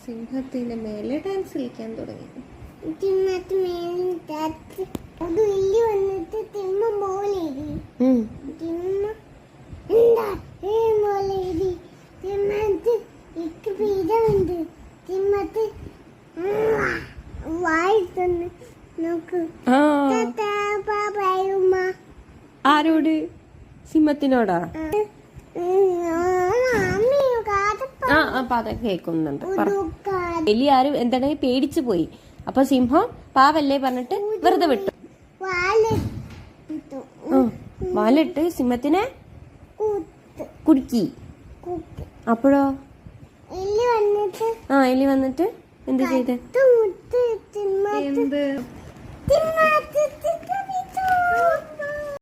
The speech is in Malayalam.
സിംഹത്തിന്റെ മേലെ ഡാൻസ് കളിക്കാൻ തുടങ്ങി. ആരോട്? സിംഹത്തിനോടാ? അപ്പൊ അതൊക്കെ കേൾക്കുന്നുണ്ട്. എലി ആരും എന്താണ് പേടിച്ചു പോയി. അപ്പൊ സിംഹം പാവല്ലേ പറഞ്ഞിട്ട് വെറുതെ വിട്ടു. വാലിട്ട് സിംഹത്തിനെ കുടുക്കി. അപ്പോഴോ എലി വന്നിട്ട് എന്ത് ചെയ്ത്?